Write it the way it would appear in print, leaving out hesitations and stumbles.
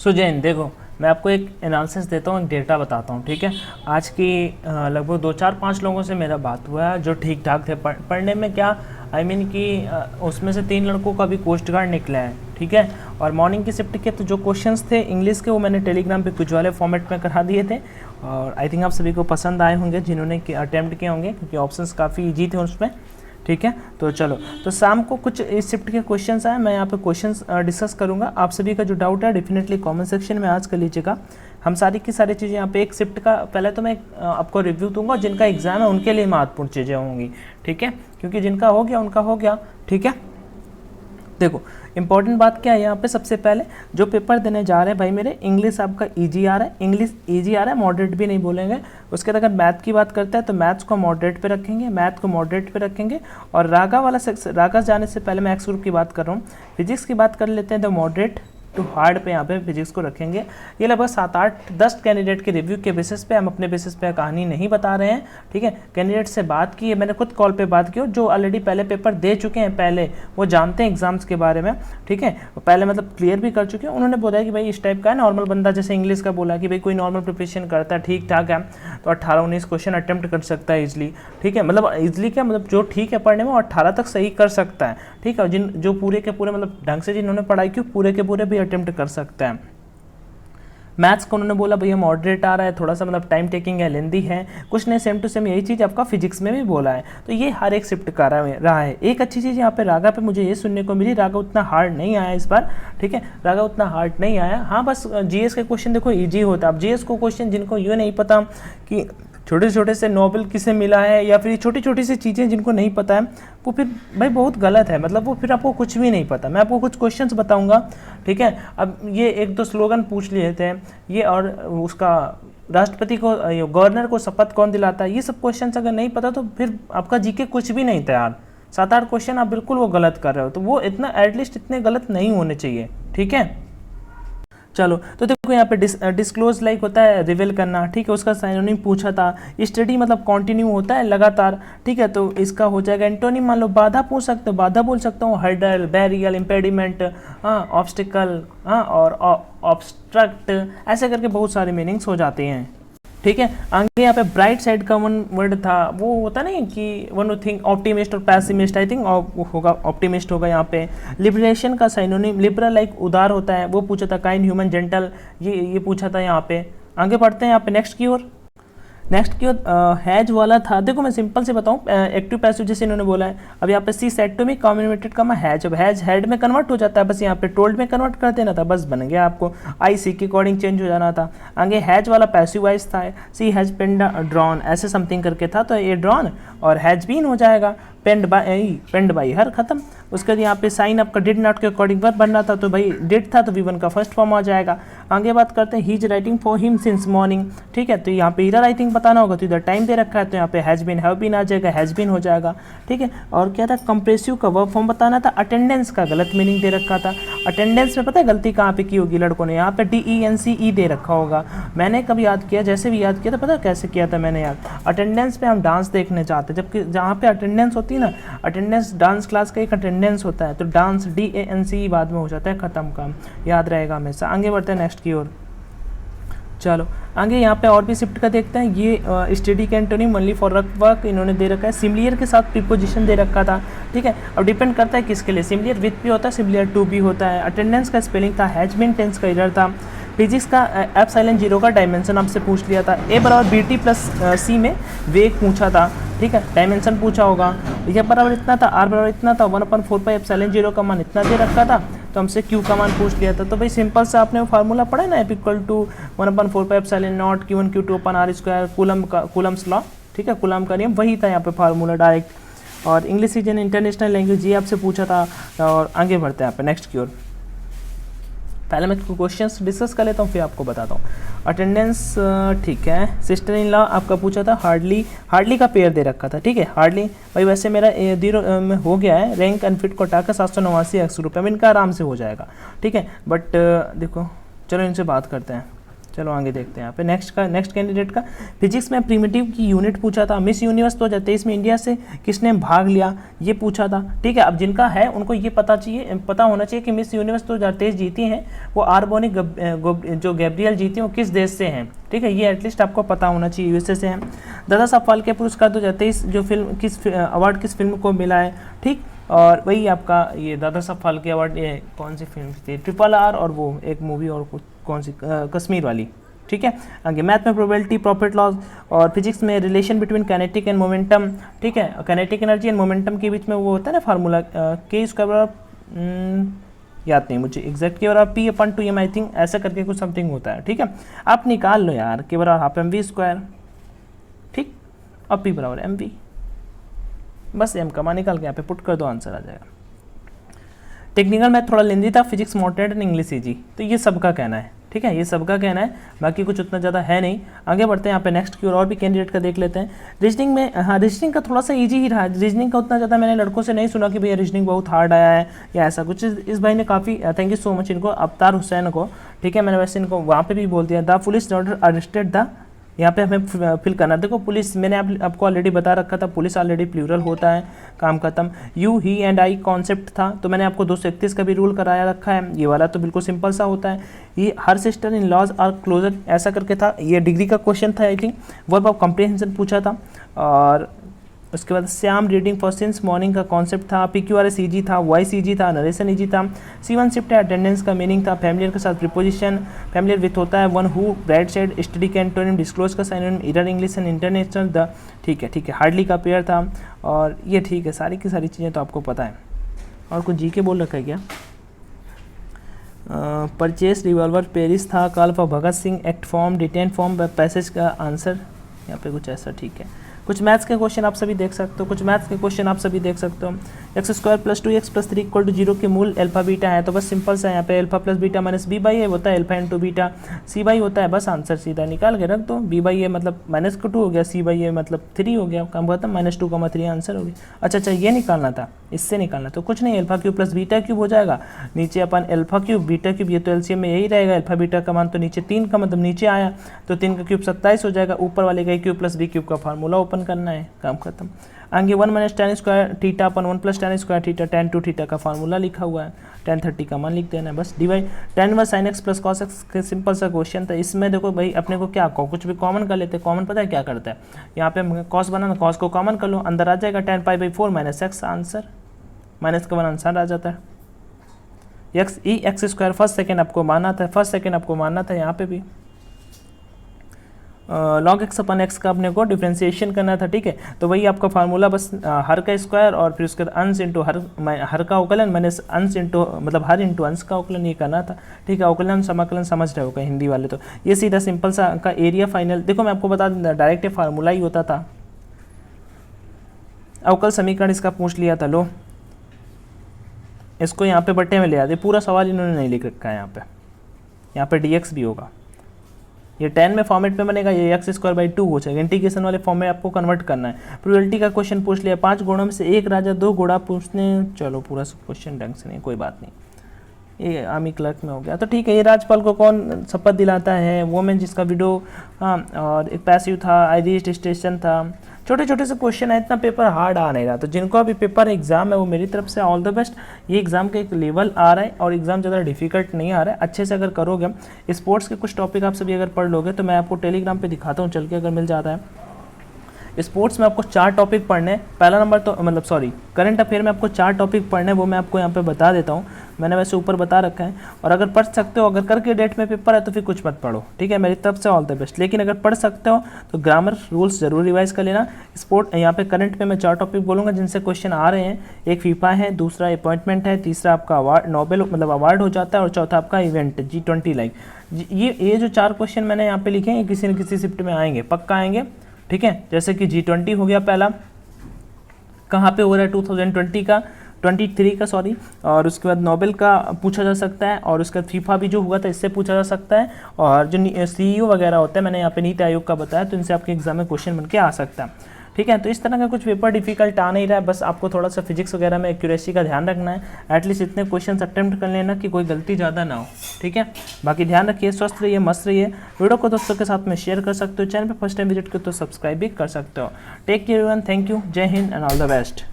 सो जैन देखो, मैं आपको एक एनालिसिस देता हूँ, एक डेटा बताता हूँ, ठीक है। आज की लगभग 2-4-5 लोगों से मेरा बात हुआ है जो ठीक ठाक थे पढ़ने में, क्या आई मीन कि उसमें से 3 लड़कों का भी कोस्ट गार्ड निकला है, ठीक है। और मॉर्निंग की शिफ्ट के तो जो क्वेश्चंस थे इंग्लिश के वो मैंने टेलीग्राम पे कुछ वाले फॉर्मेट में करा दिए थे, और आई थिंक आप सभी को पसंद आए होंगे जिन्होंने अटैम्प्ट किए होंगे, क्योंकि ऑप्शंस काफ़ी ईजी थे उसमें, ठीक है। तो चलो, तो शाम को कुछ इस शिफ्ट के क्वेश्चंस आए, मैं यहाँ पे क्वेश्चंस डिस्कस करूँगा। आप सभी का जो डाउट है डेफिनेटली कमेंट सेक्शन में आज कर लीजिएगा। हम सारी की सारी चीज़ें यहाँ पे एक शिफ्ट का पहले तो मैं आपको रिव्यू दूंगा, जिनका एग्जाम है उनके लिए महत्वपूर्ण चीज़ें होंगी, ठीक है, क्योंकि जिनका हो गया उनका हो गया, ठीक है। देखो इंपॉर्टेंट बात क्या है यहाँ पे, सबसे पहले जो पेपर देने जा रहे हैं भाई मेरे, इंग्लिश आपका इजी आ रहा है, इंग्लिश इजी आ रहा है, मॉडरेट भी नहीं बोलेंगे। उसके बाद अगर मैथ की बात करते हैं तो मैथ्स को मॉडरेट पे रखेंगे, मैथ को मॉडरेट पे रखेंगे। और रागा वाला सेक्शन, रागा जाने से पहले मैं एक्स ग्रुप की बात कर रहा हूँ, फिजिक्स की बात कर लेते हैं तो मॉडरेट टू हार्ड पे यहाँ पे फिजिक्स को रखेंगे। ये लगभग 7-8-10 कैंडिडेट के रिव्यू के बेसिस पे, हम अपने बेसिस पे कहानी नहीं बता रहे हैं, ठीक है। कैंडिडेट से बात की है मैंने, खुद कॉल पे बात की, और जो ऑलरेडी पहले पेपर दे चुके हैं, पहले वो जानते हैं एग्जाम्स के बारे में, ठीक है, पहले मतलब क्लियर भी कर चुके हैं। उन्होंने बोला कि भाई इस टाइप का है, नॉर्मल बंदा जैसे इंग्लिश का बोला कि भाई कोई नॉर्मल प्रिपरेशन करता है ठीक ठाक है तो 18-19 क्वेश्चन अटेम्प्ट कर सकता है ईजिली, ठीक है। मतलब ईजिली क्या, मतलब जो ठीक है पढ़ने में 18 तक सही कर सकता है, ठीक है। जिन जो पूरे के पूरे मतलब ढंग से जिन्होंने पढ़ाई की पूरे के पूरे भी अटेम्प्ट कर सकते हैं। मैथ्स को उन्होंने बोला भैया मॉडरेट आ रहा है, थोड़ा सा मतलब टाइम टेकिंग है, लेंदी है, कुछ नहीं, सेम टू सेम यही चीज़ आपका फिजिक्स में भी बोला है। तो ये हर एक शिफ्ट कर रहा है। एक अच्छी चीज़ यहाँ पे रागा पे मुझे ये सुनने को मिली, रागा उतना हार्ड नहीं आया इस बार, ठीक है, रागा उतना हार्ड नहीं आया। हाँ बस जीएस के क्वेश्चन देखो ईजी होता है। अब जीएस को क्वेश्चन जिनको ये नहीं पता कि छोटे छोटे से नोबेल किसे मिला है, या फिर छोटी छोटी सी चीज़ें जिनको नहीं पता है, वो फिर भाई बहुत गलत है, मतलब वो फिर आपको कुछ भी नहीं पता। मैं आपको कुछ क्वेश्चंस बताऊंगा, ठीक है। अब ये 1-2 स्लोगन पूछ लिए थे ये, और उसका राष्ट्रपति को, गवर्नर को शपथ कौन दिलाता है, ये सब क्वेश्चंस अगर नहीं पता तो फिर आपका जीके कुछ भी नहीं तैयार। 7-8 क्वेश्चन आप बिल्कुल वो गलत कर रहे हो, तो वो इतना एटलीस्ट इतने गलत नहीं होने चाहिए, ठीक है। चलो तो देखो यहाँ पे डिस्क्लोज लाइक होता है रिवील करना, ठीक है, उसका साइनोनिम पूछा था। स्टडी मतलब कंटिन्यू होता है लगातार, ठीक है, तो इसका हो जाएगा एंटोनिम। मान लो बाधा पूछ सकते हो, बाधा बोल सकता हूँ हर्डल, बैरियर, इम्पेडिमेंट, हाँ, ऑब्स्टिकल, हाँ, और ऑब्स्ट्रक्ट, ऐसे करके बहुत सारे मीनिंग्स हो जाते हैं, ठीक है। आगे यहाँ पे ब्राइट साइड का वन वर्ड था, वो होता नहीं कि वन थिंक ऑप्टिमिस्ट और पैसिमिस्ट, आई थिंक होगा ऑप्टिमिस्ट होगा यहाँ पे। लिबरेशन का साइनोनिम लिबरल लाइक उदार होता है, वो पूछा था। काइंड, ह्यूमन, जेंटल, ये पूछा था यहाँ पे। आगे बढ़ते हैं यहाँ पे नेक्स्ट की ओर। नेक्स्ट की हैज वाला था, देखो मैं सिंपल से बताऊं, एक्टिव पैसिव जैसे इन्होंने बोला है। अब यहाँ पे सी सेट टू मी कम्युनिकेटेड का हैज, अब हैज हेड में कन्वर्ट हो जाता है, बस यहाँ पे टोल्ड में कन्वर्ट कर देना था, बस बन गया आपको। आई सी के अकॉर्डिंग चेंज हो जाना था। आगे हैज वाला पैसिव वाइज था, सी हैज पेंड ड्रॉन, ऐसे समथिंग करके था, तो ये ड्रॉन और हैज बीन हो जाएगा। पेंड बाई हर खत्म। उसके बाद यहाँ पे साइन आपका डिड नॉट के अकॉर्डिंग वर्ब बनना था, तो भाई डिड था तो V1 का फर्स्ट फॉर्म आ जाएगा। आगे बात करते हैं, he is writing for him since morning, ठीक है, तो यहाँ पे इधर आई थिंक बताना होगा, तो इधर टाइम दे रखा है, तो यहाँ पे हैज बीन हैव बीन आ जाएगा, हैज बीन हो जाएगा, ठीक है। और क्या था, कंप्रेसिव का वर्ब फॉर्म बताना था। अटेंडेंस का गलत मीनिंग दे रखा था। अटेंडेंस में पता है गलती कहाँ पे की होगी लड़कों ने, यहाँ पे DENCE दे रखा होगा। मैंने कभी याद किया, जैसे भी याद किया था, पता है कैसे किया था मैंने याद, अटेंडेंस पे हम डांस देखने जाते, जबकि जहाँ पे अटेंडेंस होती है ना, अटेंडेंस डांस क्लास का एक अटेंडेंस होता है, तो डांस DANCE बाद में हो जाता है, खत्म काम, याद रहेगा हमेशा। आगे बढ़ते हैं नेक्स्ट की ओर। चलो आगे यहाँ पे और भी शिफ्ट का देखते हैं। ये स्टडी के एंटोनिम ओनली फॉर वर्क इन्होंने दे रखा है। सिमिलियर के साथ प्रीपोजिशन दे रखा था, ठीक है। अब डिपेंड करता है किसके लिए, सिमिलियर विथ भी होता है, सिमिलियर टू भी होता है। अटेंडेंस का स्पेलिंग था, हैज बीन टेंस का एरर था। फिजिक्स का ε0 का डायमेंशन आपसे पूछ लिया था। A बराबर BT प्लस C में वेग पूछा था, ठीक है, डायमेंशन पूछा होगा। यह बराबर इतना था, R बराबर इतना था, 1/4πε0 का मान इतना दे रखा था, तो हमसे Q का मान पूछ लिया था। तो भाई सिंपल से आपने वो फार्मूला पढ़ा है ना, F equal to 1/4πε0 Q1 Q2 upon R², Coulomb's law, ठीक है, कूलम का नियम, वही था यहाँ पे फार्मूला डायरेक्ट। और English is an international language, ये आपसे पूछा था। और आगे बढ़ते हैं यहाँ पे नेक्स्ट की ओर। पहले मैं क्वेश्चंस डिस्कस कर लेता हूँ, फिर आपको बताता हूँ। अटेंडेंस, ठीक है। सिस्टर इन लॉ आपका पूछा था। हार्डली का पेयर दे रखा था, ठीक है, हार्डली भाई वैसे मेरा 0 में हो गया है, रैंक अनफिट को हटाकर 789 ₹, इनका आराम से हो जाएगा, ठीक है। बट देखो चलो इनसे बात करते हैं। चलो आगे देखते हैं यहाँ पे नेक्स्ट कैंडिडेट का। फिजिक्स में प्रिमिटिव की यूनिट पूछा था। मिस यूनिवर्स 2023 में इंडिया से किसने भाग लिया, ये पूछा था। ठीक है, अब जिनका है उनको ये पता होना चाहिए कि मिस यूनिवर्स 2023 जीती हैं वो आर्बोनी जो गैब्रियल जीती हैं वो किस देश से हैं। ठीक है, ये एटलीस्ट आपको पता होना चाहिए, यूएसए से हैं। दादा साहब फाल्के पुरस्कार 2023 जो फिल्म अवार्ड किस फिल्म को मिला है। ठीक, और वही आपका ये दादा साहब फाल्के अवार्ड ये कौन सी फिल्म थी, RRR और वो एक मूवी और कौन सी कश्मीर वाली। ठीक है, आगे मैथ में प्रोबेबिलिटी, प्रॉपर्टी लॉज, और फिजिक्स में relation between kinetic and momentum. ठीक है, काइनेटिक एनर्जी एंड मोमेंटम के बीच में वो होता है ना फार्मूला के स्क्वायर, याद नहीं मुझे एग्जैक्ट, के बराबर P/2m आई थिंक ऐसा करके कुछ समथिंग होता है। ठीक है, आप निकाल लो यार, के बराबर हाफ mv स्क्वायर। ठीक, और P बराबर mv, बस m का मान निकाल के यहाँ पे पुट कर दो, आंसर आ जाएगा। टेक्निकल मैथ थोड़ा लेंदी था, physics moderate and English easy. तो ये सबका कहना है। ठीक है, ये सबका कहना है, बाकी कुछ उतना ज़्यादा है नहीं। आगे बढ़ते हैं यहाँ पे नेक्स्ट की और भी कैंडिडेट का देख लेते हैं। रीजनिंग में, हाँ रीजनिंग का थोड़ा सा इजी ही रहा। रीजनिंग का उतना ज़्यादा मैंने लड़कों से नहीं सुना कि भैया रीजनिंग बहुत हार्ड आया है या ऐसा कुछ। इस भाई ने काफ़ी, थैंक यू सो मच इनको, अवतार हुसैन को। ठीक है, मैंने वैसे इनको वहाँ पर भी बोल दिया। The police order arrested the, यहाँ पे हमें फिल करना। देखो पुलिस मैंने आपको ऑलरेडी बता रखा था, पुलिस ऑलरेडी प्लूरल होता है, काम खत्म। You, he and I concept था, तो मैंने आपको 231 का भी रूल कराया रखा है। ये वाला तो बिल्कुल सिंपल सा होता है। ये हर sister in laws are closer ऐसा करके था, ये डिग्री का क्वेश्चन था I think. Verb of comprehension पूछा था। और उसके बाद Shyam reading for since morning का कॉन्सेप्ट था। PQRS ईजी था, वॉइस ईजी था, नरेशन ईजी था। C1 शिफ्ट है, अटेंडेंस का मीनिंग था। फैमिलियर के साथ प्रीपोजिशन, फैमिलियर विथ होता है one who, bright side, study का एंटोनिम, डिस्क्लोज का synonym, error English and international the. ठीक है, हार्डली का पेयर था। और ये ठीक है, सारी की सारी चीज़ें तो आपको पता है। और कुछ GK बोल रखा है क्या? परचेस रिवॉल्वर पेरिस था। Call for Bhagat Singh, act form, detain form, passage का आंसर यहाँ पे कुछ ऐसा। ठीक है, कुछ मैथ्स के क्वेश्चन आप सभी देख सकते हो। x² + 2x + 3 = 0 के मूल अल्फा बीटा है, तो बस सिंपल सा यहाँ पे alpha plus beta minus b/a होता है, अल्फा इंटू बीटा c/, होता है। बस आंसर सीधा निकाल के रख दो। b/a मतलब -2 हो गया, c/a मतलब 3 हो गया, काम खत्म। -2,3 आंसर हो गया। अच्छा ये निकालना था, इससे निकालना तो कुछ नहीं, α³ + β³ हो जाएगा। नीचे अपन α³ β³, ये तो एलसीएम में यही रहेगा। अल्फा बीटा का मान तो नीचे 3 का मतलब नीचे आया, तो 3 का क्यूब 27 हो जाएगा। ऊपर वाले का a³ + b³ का फार्मूला ओपन करना है, काम खत्म। आगे 1 - tan स्क्वायर थीटा अपन 1 + tan square theta tan 2 theta का फार्मूला लिखा हुआ है। tan 30 का मान लिख देना है, बस divide tan 1 sin x + cos x के सिंपल सा क्वेश्चन था। इसमें देखो भाई अपने को क्या कुछ भी कॉमन कर लेते हैं। कॉमन पता है क्या करता है, यहाँ पे हम cos बनाना, cos को कॉमन कर लो, अंदर आ जाएगा tan π/4 - x, आंसर माइनस का 1 आंसर आ जाता है। x² फर्स्ट सेकेंड आपको मानना था, यहाँ पे भी log x अपन x का अपने को डिफ्रेंसिएशन करना था। ठीक है, तो वही आपका फार्मूला, बस हर का स्क्वायर और फिर उसके बाद अंश इंटू हर का अवकलन माइनस अंश इंटू मतलब हर इंटू अंश का अवकलन, ये करना था। ठीक है, अवकलन समाकलन समझ रहे हो हिंदी वाले तो। ये सीधा सिंपल सा का एरिया फाइनल, देखो मैं आपको बता दूँ डायरेक्ट फार्मूला ही होता था। अवकल समीकरण इसका पूछ लिया था, लो इसको यहाँ पे बट्टे में ले आते। पूरा सवाल इन्होंने नहीं लिख रखा है यहाँ पे dx भी होगा, ये 10 में फॉर्मेट में बनेगा, ये x² / 2 हो जाएगा। इंटीग्रेशन वाले फॉर्म में आपको कन्वर्ट करना है। प्रोबेबिलिटी का क्वेश्चन पूछ लिया, 5 घोड़ों में से एक राजा 2 घोड़ा पूछने, चलो पूरा क्वेश्चन ढंग से नहीं, कोई बात नहीं, ये आर्मी क्लर्क में हो गया। तो ठीक है, ये राजपाल को कौन शपथ दिलाता है, वोमेन जिसका विडो, हाँ, और एक पैसिव था, आई रीच्ड स्टेशन था। छोटे छोटे से क्वेश्चन है, इतना पेपर हार्ड आ नहीं रहा। तो जिनको अभी पेपर एग्जाम है वो मेरी तरफ से ऑल द बेस्ट। ये एग्जाम का एक लेवल आ रहा है और एग्जाम ज़्यादा डिफिकल्ट नहीं आ रहा है। अच्छे से अगर करोगे, स्पोर्ट्स के कुछ टॉपिक आप सभी अगर पढ़ लोगे तो मैं आपको टेलीग्राम पे दिखाता हूँ चल के, अगर मिल जाता है। स्पोर्ट्स में आपको 4 टॉपिक पढ़ने, पहला नंबर तो मतलब करंट अफेयर में आपको 4 टॉपिक पढ़ने, वो मैं आपको यहाँ पे बता देता हूँ। मैंने वैसे ऊपर बता रखा है, और अगर पढ़ सकते हो, अगर करके डेट में पेपर है तो फिर कुछ मत पढ़ो। ठीक है, मेरी तरफ से ऑल द बेस्ट। लेकिन अगर पढ़ सकते हो तो ग्रामर रूल्स जरूर रिवाइज कर लेना। स्पोर्ट यहाँ पे करंट में मैं 4 टॉपिक बोलूँगा जिनसे क्वेश्चन आ रहे हैं। एक फीफा है, दूसरा अपॉइंटमेंट है, तीसरा आपका अवार्ड, नोबेल मतलब अवार्ड हो जाता है, और चौथा आपका इवेंट G20 लाइक। ये जो 4 क्वेश्चन मैंने यहाँ पे लिखे हैं, किसी न किसी शिफ्ट में आएंगे, पक्का आएंगे। ठीक है, जैसे कि G20 हो गया पहला, कहाँ पे हो रहा है 2023 का सॉरी, और उसके बाद नोबेल का पूछा जा सकता है, और उसके बाद फीफा भी जो हुआ था इससे पूछा जा सकता है, और जो CEO वगैरह होता है, मैंने यहाँ पे नीति आयोग का बताया, तो इनसे आपके एग्जाम में क्वेश्चन बन के आ सकता है। ठीक है। तो इस तरह का कुछ पेपर डिफिकल्ट आ नहीं रहा है, बस आपको थोड़ा सा फिजिक्स वगैरह में एक्यूरेसी का ध्यान रखना है, एटलीस्ट इतने क्वेश्चन अटेम्प्ट कर लेना कि कोई गलती ज़्यादा ना हो, ठीक है। बाकी ध्यान रखिए, स्वस्थ रहिए, मस्त रहिए। वीडियो को दोस्तों के साथ में शेयर कर सकते हो, चैनल पर फर्स्ट टाइम विजिट कर तो सब्सक्राइब भी कर सकते हो। Take care everyone, thank you, जय हिंद एंड ऑल द बेस्ट।